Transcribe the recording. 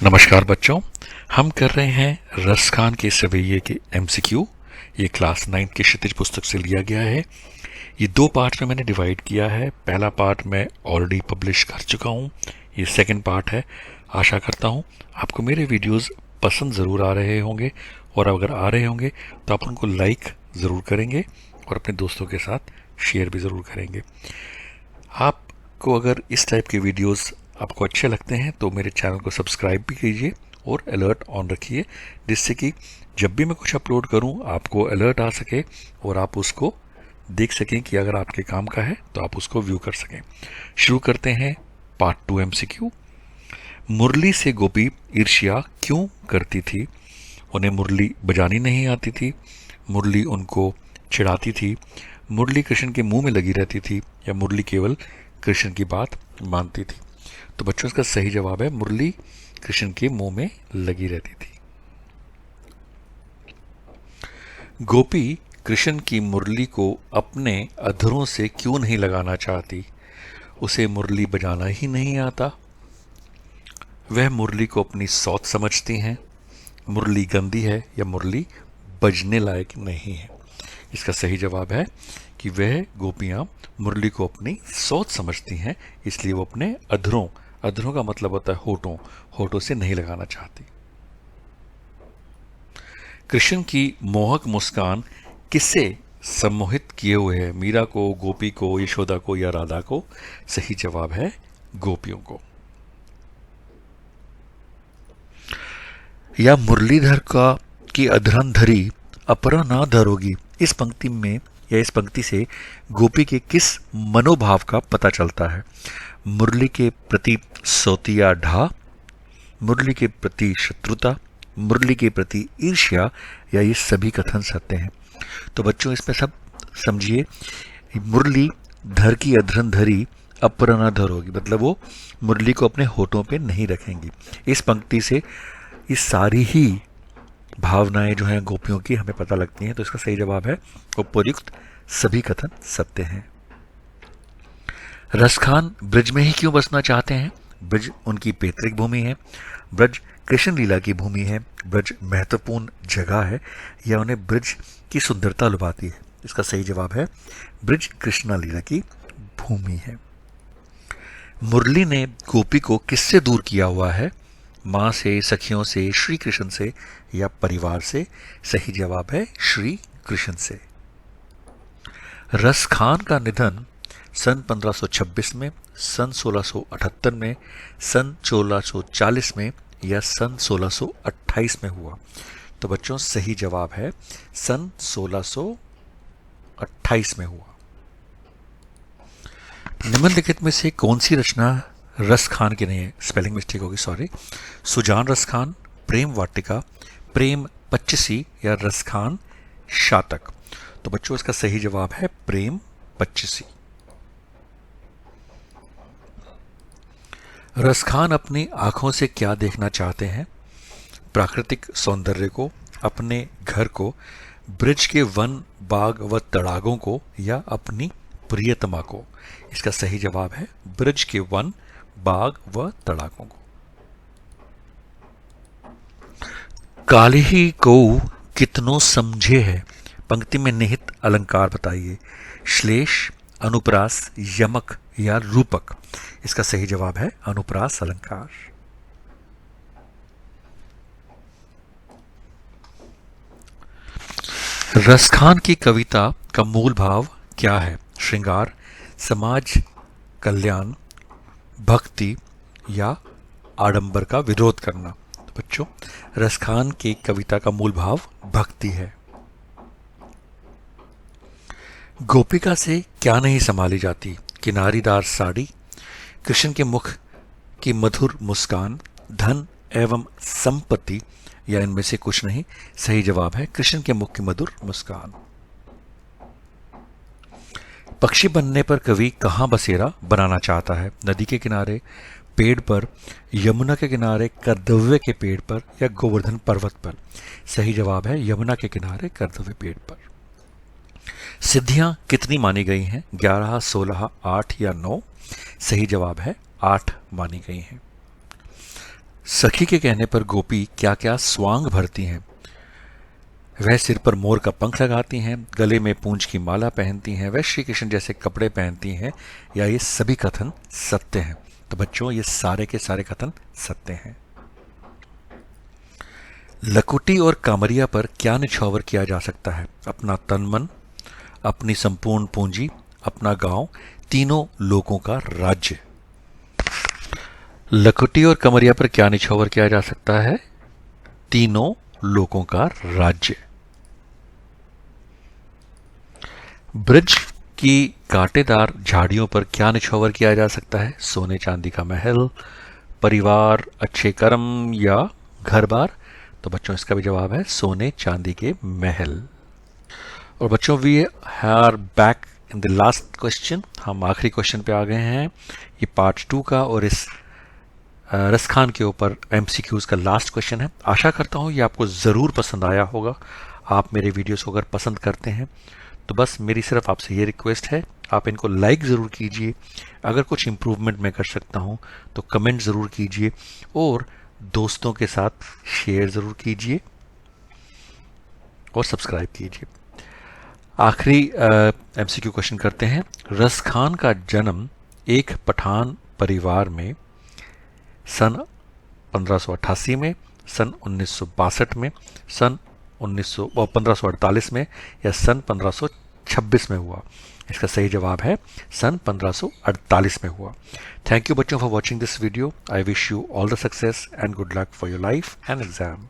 नमस्कार बच्चों। हम कर रहे हैं रसखान के सवैये के एमसीक्यू। ये क्लास 9 की क्षितिज पुस्तक से लिया गया है। ये दो पार्ट में मैंने डिवाइड किया है। पहला पार्ट मैं ऑलरेडी पब्लिश कर चुका हूँ, ये सेकंड पार्ट है। आशा करता हूँ आपको मेरे वीडियोस पसंद ज़रूर आ रहे होंगे, और अगर आ रहे होंगे तो आप उनको लाइक ज़रूर करेंगे और अपने दोस्तों के साथ शेयर भी ज़रूर करेंगे। आपको अगर इस टाइप के वीडियोस आपको अच्छे लगते हैं तो मेरे चैनल को सब्सक्राइब भी कीजिए और अलर्ट ऑन रखिए, जिससे कि जब भी मैं कुछ अपलोड करूं आपको अलर्ट आ सके और आप उसको देख सकें कि अगर आपके काम का है तो आप उसको व्यू कर सकें। शुरू करते हैं पार्ट 2 एमसीक्यू। मुरली से गोपी ईर्ष्या क्यों करती थी? उन्हें मुरली बजानी नहीं आती थी, मुरली उनको चिढ़ाती थी, मुरली कृष्ण के मुंह में लगी रहती थी, या मुरली केवल कृष्ण की बात मानती थी? तो बच्चों, इसका सही जवाब है मुरली कृष्ण के मुंह में लगी रहती थी। गोपी कृष्ण की मुरली को अपने अधरों से क्यों नहीं लगाना चाहती? उसे मुरली बजाना ही नहीं आता, वह मुरली को अपनी सौत समझती हैं, मुरली गंदी है, या मुरली बजने लायक नहीं है? इसका सही जवाब है कि वह गोपियां मुरली को अपनी सौत समझती हैं, इसलिए वो अपने अधरों का मतलब होता है होठों से नहीं लगाना चाहती। कृष्ण की मोहक मुस्कान किससे सम्मोहित किए हुए है? मीरा को, गोपी को, यशोदा को, या राधा को? सही जवाब है गोपियों को। या मुरलीधर का की अधरन धरी अपरा ना धरोगी, इस पंक्ति में या इस पंक्ति से गोपी के किस मनोभाव का पता चलता है? मुरली के प्रति सौतिया ढा, मुरली के प्रति शत्रुता, मुरली के प्रति ईर्ष्या, या ये सभी कथन सत्य हैं? तो बच्चों, इसमें सब समझिए। मुरली धर की अधरन धरी अपर न धर होगी, मतलब वो मुरली को अपने होठों पे नहीं रखेंगी। इस पंक्ति से ये सारी ही भावनाएं जो हैं गोपियों की हमें पता लगती हैं। तो इसका सही जवाब है उपयुक्त सभी कथन सत्य हैं। रसखान ब्रज में ही क्यों बसना चाहते हैं? ब्रज उनकी पैतृक भूमि है, ब्रज कृष्ण लीला की भूमि है, ब्रज महत्वपूर्ण जगह है, या उन्हें ब्रज की सुंदरता लुभाती है? इसका सही जवाब है ब्रज कृष्णा लीला की भूमि है। मुरली ने गोपी को किससे दूर किया हुआ है? माँ से, सखियों से, श्री कृष्ण से, या परिवार से? सही जवाब है श्री कृष्ण से। रसखान का निधन सन 1526 में, सन 1678 में, सन 1640 में, या सन 1628 में हुआ? तो बच्चों, सही जवाब है सन 1628 में हुआ। निम्नलिखित में से कौन सी रचना रसखान की नहीं है? स्पेलिंग मिस्टेक होगी, सॉरी। सुजान रसखान, प्रेम वाटिका, प्रेम पच्चीसी, या रसखान शातक? तो बच्चों, इसका सही जवाब है प्रेम पच्चीसी। रसखान अपनी आंखों से क्या देखना चाहते हैं? प्राकृतिक सौंदर्य को, अपने घर को, ब्रिज के वन, बाग व तड़ागों को, या अपनी प्रियतमा को? इसका सही जवाब है ब्रिज के वन, बाग व तड़ागों को। काली ही को कितनों समझे है, पंक्ति में निहित अलंकार बताइए। श्लेष, अनुप्रास, यमक, या रूपक? इसका सही जवाब है अनुप्रास अलंकार। रसखान की कविता का मूल भाव क्या है? श्रृंगार, समाज कल्याण, भक्ति, या आडंबर का विरोध करना? तो बच्चों, रसखान की कविता का मूल भाव भक्ति है। गोपिका से क्या नहीं संभाली जाती? किनारीदार साड़ी, कृष्ण के मुख की मधुर मुस्कान, धन एवं संपत्ति, या इनमें से कुछ नहीं? सही जवाब है कृष्ण के मुख की मधुर मुस्कान। पक्षी बनने पर कवि कहाँ बसेरा बनाना चाहता है? नदी के किनारे, पेड़ पर, यमुना के किनारे, कर्दव्य के पेड़ पर, या गोवर्धन पर्वत पर? सही जवाब है यमुना के किनारे, कर्दव्य पेड़ पर। सिद्धियां कितनी मानी गई हैं? 11, 16, 8, या 9? सही जवाब है 8 मानी गई हैं। सखी के कहने पर गोपी क्या क्या स्वांग भरती हैं। वह सिर पर मोर का पंख लगाती हैं, गले में पूंछ की माला पहनती हैं, वह श्री कृष्ण जैसे कपड़े पहनती हैं, या ये सभी कथन सत्य हैं। तो बच्चों ये सारे के सारे कथन सत्य हैं। लकुटी और कामरिया पर क्या निछावर किया जा सकता है? अपना तन मन, अपनी संपूर्ण पूंजी, अपना गांव, तीनों लोगों का राज्य। लकुटी और कमरिया पर क्या निछावर किया जा सकता है? तीनों लोगों का राज्य। ब्रिज की कांटेदार झाड़ियों पर क्या निछावर किया जा सकता है? सोने चांदी का महल, परिवार, अच्छे कर्म या घर बार। तो बच्चों इसका भी जवाब है सोने चांदी के महल। और बच्चों we are back in the last question. हम आखिरी क्वेश्चन पे आ गए हैं। ये पार्ट 2 का और इस रसखान के ऊपर MCQs का लास्ट क्वेश्चन है। आशा करता हूँ ये आपको ज़रूर पसंद आया होगा। आप मेरे वीडियोस को अगर पसंद करते हैं तो बस मेरी सिर्फ आपसे ये रिक्वेस्ट है, आप इनको लाइक ज़रूर कीजिए। अगर कुछ इम्प्रूवमेंट मैं कर सकता हूँ तो कमेंट ज़रूर कीजिए और दोस्तों के साथ शेयर ज़रूर कीजिए और सब्सक्राइब कीजिए। आखिरी MCQ क्वेश्चन करते हैं। रसखान का जन्म एक पठान परिवार में सन 1588 में, सन 1962 में, सन 1548 में या सन 1526 में हुआ? इसका सही जवाब है सन 1548 में हुआ। थैंक यू बच्चों for watching this video. I wish you all the success and good luck for your life and exam.